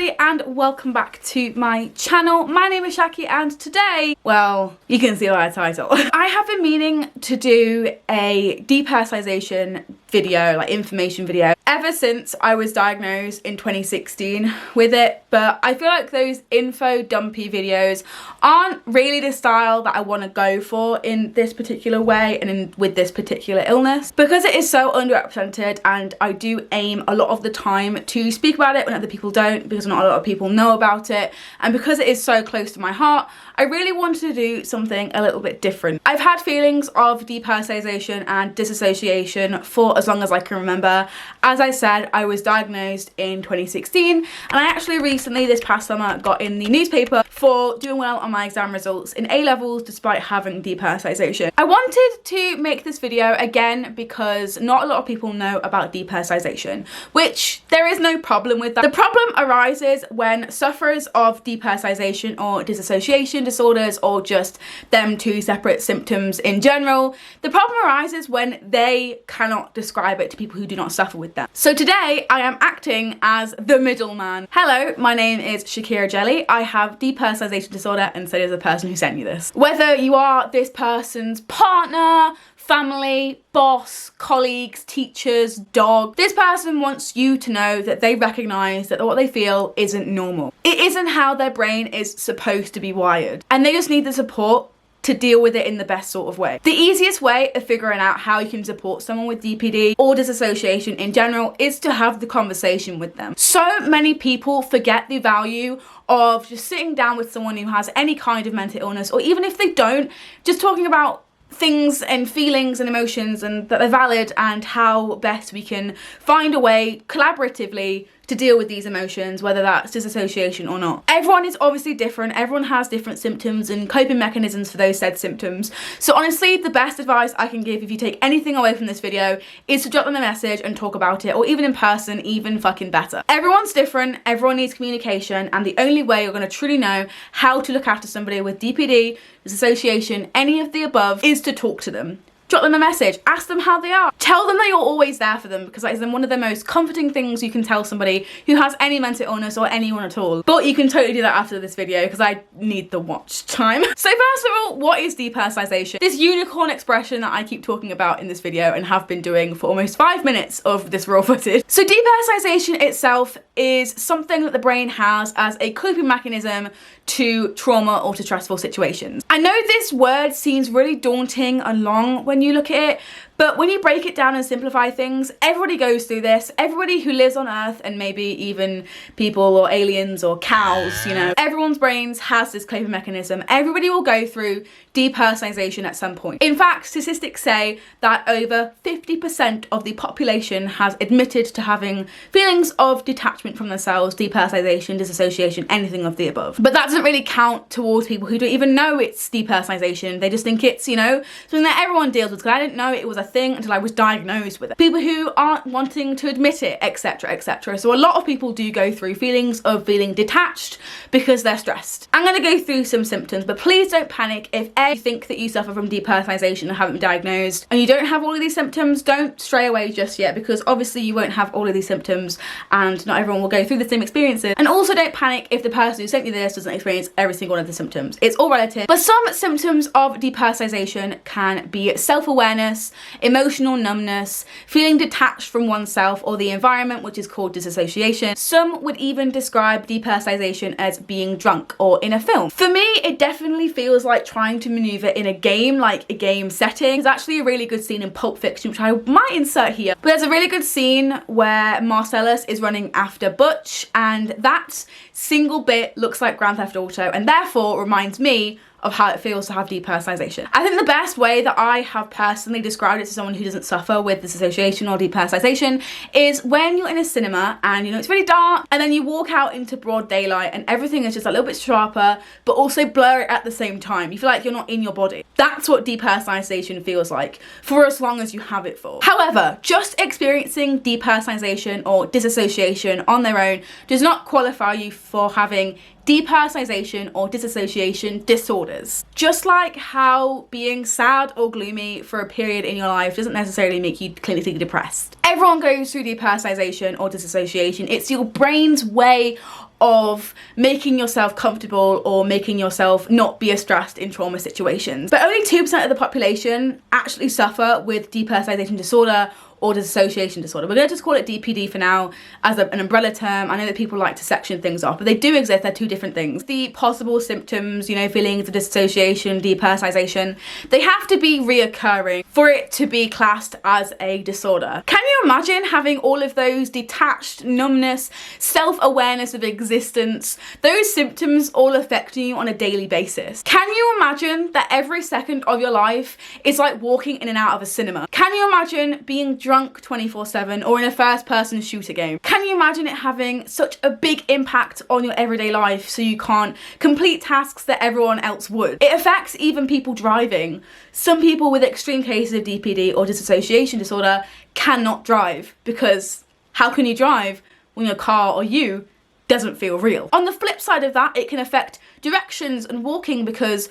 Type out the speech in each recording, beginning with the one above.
everybody and welcome back to my channel. My name is Shaki and today, well, you can see by the title, I have been meaning to do a depersonalisation video, like information video, ever since I was diagnosed in 2016 with it, but I feel like those info dumpy videos aren't really the style that I want to go for in this particular way and with this particular illness, because it is so underrepresented, and I do aim a lot of the time to speak about it when other people don't, because not a lot of people know about it, and because it is so close to my heart, I really wanted to do something a little bit different. I've had feelings of depersonalisation and disassociation for as long as I can remember. As I said, I was diagnosed in 2016, and I actually recently, this past summer, got in the newspaper for doing well on my exam results in A-levels despite having depersonalisation. I wanted to make this video again because not a lot of people know about depersonalisation, which there is no problem with that. The problem arises when sufferers of depersonalisation or disassociation disorders, or just them two separate symptoms in general, the problem arises when they cannot describe it to people who do not suffer with them. So today I am acting as the middleman. Hello, my name is Shakira Jelly. I have depersonalisation disorder, and so does the person who sent you this. Whether you are this person's partner, family, boss, colleagues, teachers, dog, this person wants you to know that they recognise that what they feel isn't normal. It isn't how their brain is supposed to be wired, and they just need the support to deal with it in the best sort of way. The easiest way of figuring out how you can support someone with DPD or disassociation in general is to have the conversation with them. So many people forget the value of just sitting down with someone who has any kind of mental illness, or even if they don't, just talking about things and feelings and emotions, and that they're valid, and how best we can find a way collaboratively to deal with these emotions, whether that's disassociation or not. Everyone is obviously different. Everyone has different symptoms and coping mechanisms for those said symptoms. So honestly, the best advice I can give if you take anything away from this video is to drop them a message and talk about it, or even in person, even fucking better. Everyone's different, everyone needs communication, and the only way you're gonna truly know how to look after somebody with DPD, disassociation, any of the above, is to talk to them. Drop them a message, ask them how they are. Tell them that you're always there for them, because that is one of the most comforting things you can tell somebody who has any mental illness or anyone at all. But you can totally do that after this video, because I need the watch time. So first of all, what is depersonalisation? This unicorn expression that I keep talking about in this video and have been doing for almost 5 minutes of this raw footage. So depersonalisation itself is something that the brain has as a coping mechanism to trauma or to stressful situations. I know this word seems really daunting and long when you look at it, but when you break it down and simplify things, everybody goes through this. Everybody who lives on Earth, and maybe even people or aliens or cows, you know, everyone's brains has this coping mechanism. Everybody will go through depersonalisation at some point. In fact, statistics say that over 50% of the population has admitted to having feelings of detachment from themselves, depersonalisation, disassociation, anything of the above. But that doesn't really count towards people who don't even know it's depersonalisation. They just think it's, you know, something that everyone deals with, because I didn't know it was a thing until I was diagnosed with it. People who aren't wanting to admit it, etc, etc. So a lot of people do go through feelings of feeling detached because they're stressed. I'm going to go through some symptoms, but please don't panic if you think that you suffer from depersonalisation and haven't been diagnosed and you don't have all of these symptoms. Don't stray away just yet, because obviously you won't have all of these symptoms and not everyone will go through the same experiences. And also don't panic if the person who sent you this doesn't experience every single one of the symptoms. It's all relative. But some symptoms of depersonalisation can be self-awareness, emotional numbness, feeling detached from oneself or the environment, which is called disassociation. Some would even describe depersonalisation as being drunk or in a film. For me, it definitely feels like trying to maneuver in a game, like a game setting. There's actually a really good scene in Pulp Fiction, which I might insert here, but there's a really good scene where Marcellus is running after Butch, and that single bit looks like Grand Theft Auto, and therefore reminds me of how it feels to have depersonalisation. I think the best way that I have personally described it to someone who doesn't suffer with disassociation or depersonalisation is when you're in a cinema and you know it's really dark, and then you walk out into broad daylight and everything is just a little bit sharper but also blurry at the same time. You feel like you're not in your body. That's what depersonalisation feels like for as long as you have it for. However, just experiencing depersonalisation or disassociation on their own does not qualify you for having depersonalization or disassociation disorders. Just like how being sad or gloomy for a period in your life doesn't necessarily make you clinically depressed. Everyone goes through depersonalization or disassociation. It's your brain's way of making yourself comfortable or making yourself not be as stressed in trauma situations. But only 2% of the population actually suffer with depersonalization disorder or dissociation disorder. We're going to just call it DPD for now as an umbrella term. I know that people like to section things off, but they do exist. They're two different things. The possible symptoms, you know, feelings of dissociation, depersonalization, they have to be reoccurring for it to be classed as a disorder. Can you imagine having all of those detached, numbness, self-awareness of existence, those symptoms all affecting you on a daily basis? Can you imagine that every second of your life is like walking in and out of a cinema? Can you imagine being drunk 24/7 or in a first-person shooter game? Can you imagine it having such a big impact on your everyday life so you can't complete tasks that everyone else would? It affects even people driving. Some people with extreme cases of DPD or dissociation disorder cannot drive because how can you drive when your car or you doesn't feel real? On the flip side of that, it can affect directions and walking because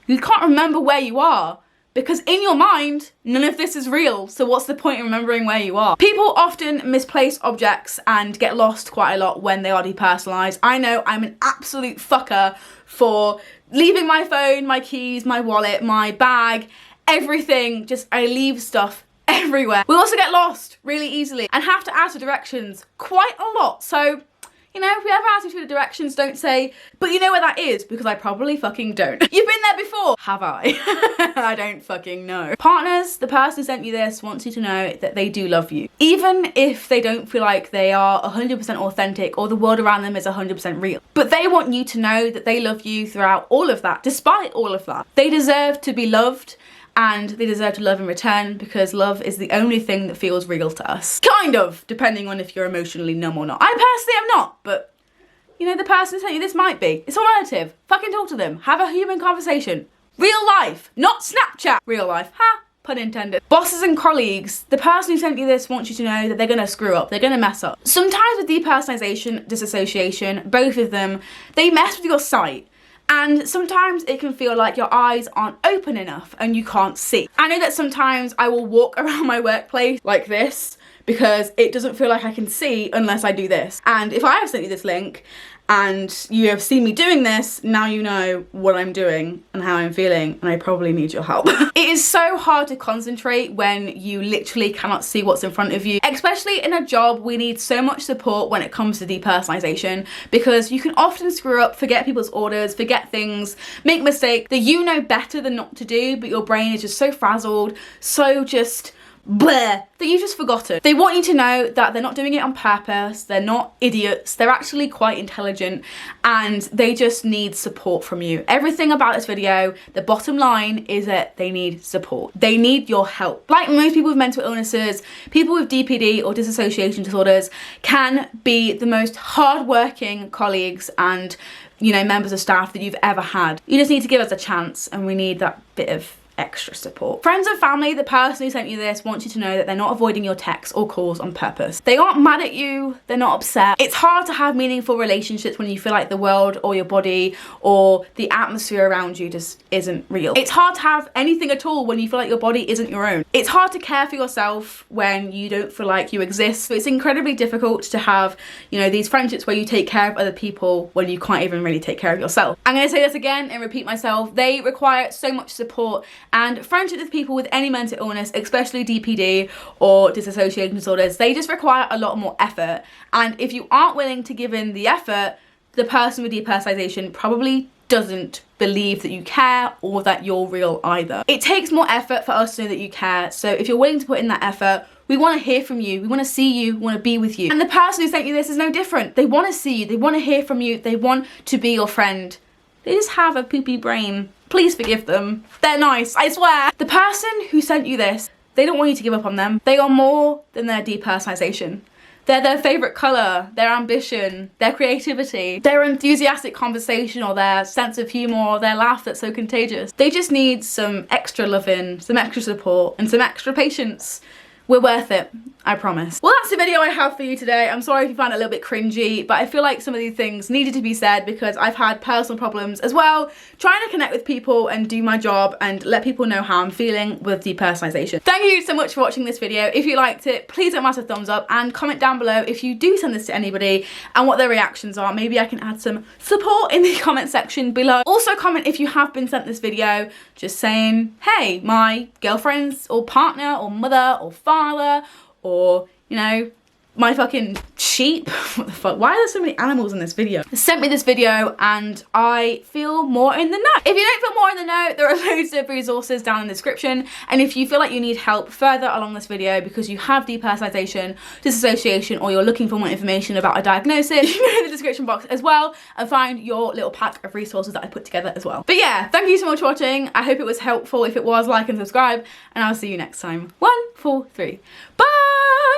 you can't remember where you are. Because in your mind, none of this is real, so what's the point in remembering where you are? People often misplace objects and get lost quite a lot when they are depersonalized. I know I'm an absolute fucker for leaving my phone, my keys, my wallet, my bag, everything, just I leave stuff everywhere. We also get lost really easily and have to ask for directions quite a lot, so you know, if we ever ask you for the directions, don't say, but you know where that is, because I probably fucking don't. You've been there before. Have I? I don't fucking know. Partners, the person who sent you this wants you to know that they do love you. Even if they don't feel like they are 100% authentic or the world around them is 100% real. But they want you to know that they love you throughout all of that, despite all of that. They deserve to be loved, and they deserve to love in return because love is the only thing that feels real to us. Kind of, depending on if you're emotionally numb or not. I personally am not, but you know, the person who sent you this might be. It's all relative. Fucking talk to them. Have a human conversation. Real life, not Snapchat. Real life. Ha! Pun intended. Bosses and colleagues, the person who sent you this wants you to know that they're gonna screw up, they're gonna mess up. Sometimes with depersonalization, disassociation, both of them, they mess with your sight. And sometimes it can feel like your eyes aren't open enough and you can't see. I know that sometimes I will walk around my workplace like this because it doesn't feel like I can see unless I do this. And if I have sent you this link and you have seen me doing this, now you know what I'm doing and how I'm feeling, and I probably need your help. It is so hard to concentrate when you literally cannot see what's in front of you. Especially in a job, we need so much support when it comes to depersonalization because you can often screw up, forget people's orders, forget things, make mistakes that you know better than not to do, but your brain is just so frazzled, so just bleh, that you've just forgotten. They want you to know that they're not doing it on purpose, they're not idiots, they're actually quite intelligent, and they just need support from you. Everything about this video, the bottom line is that they need support. They need your help. Like most people with mental illnesses, people with DPD or dissociation disorders can be the most hardworking colleagues and, you know, members of staff that you've ever had. You just need to give us a chance, and we need that bit of extra support. Friends and family, the person who sent you this wants you to know that they're not avoiding your texts or calls on purpose. They aren't mad at you, they're not upset. It's hard to have meaningful relationships when you feel like the world or your body or the atmosphere around you just isn't real. It's hard to have anything at all when you feel like your body isn't your own. It's hard to care for yourself when you don't feel like you exist. So it's incredibly difficult to have, you know, these friendships where you take care of other people when you can't even really take care of yourself. I'm gonna say this again and repeat myself. They require so much support, and friendship with people with any mental illness, especially DPD or dissociation disorders, they just require a lot more effort. And if you aren't willing to give in the effort, the person with depersonalization probably doesn't believe that you care or that you're real either. It takes more effort for us to know that you care. So if you're willing to put in that effort, we want to hear from you, we want to see you, we want to be with you. And the person who sent you this is no different. They want to see you, they want to hear from you, they want to be your friend. They just have a poopy brain. Please forgive them. They're nice, I swear. The person who sent you this, they don't want you to give up on them. They are more than their depersonalization. They're their favorite color, their ambition, their creativity, their enthusiastic conversation, or their sense of humor, or their laugh that's so contagious. They just need some extra loving, some extra support, and some extra patience we're worth it. I promise. Well, that's the video I have for you today. I'm sorry if you found it a little bit cringy, but I feel like some of these things needed to be said because I've had personal problems as well, trying to connect with people and do my job and let people know how I'm feeling with depersonalization. Thank you so much for watching this video. If you liked it, please don't massive thumbs up and comment down below if you do send this to anybody and what their reactions are. Maybe I can add some support in the comment section below. Also comment if you have been sent this video just saying, hey, my girlfriend's or partner or mother or father or, you know, my fucking sheep. What the fuck? Why are there so many animals in this video? Sent me this video and I feel more in the know. If you don't feel more in the know, there are loads of resources down in the description. And if you feel like you need help further along this video because you have depersonalization, disassociation, or you're looking for more information about a diagnosis, you can go in the description box as well and find your little pack of resources that I put together as well. But yeah, thank you so much for watching. I hope it was helpful. If it was, like and subscribe, and I'll see you next time. 1, 4, 3. Bye!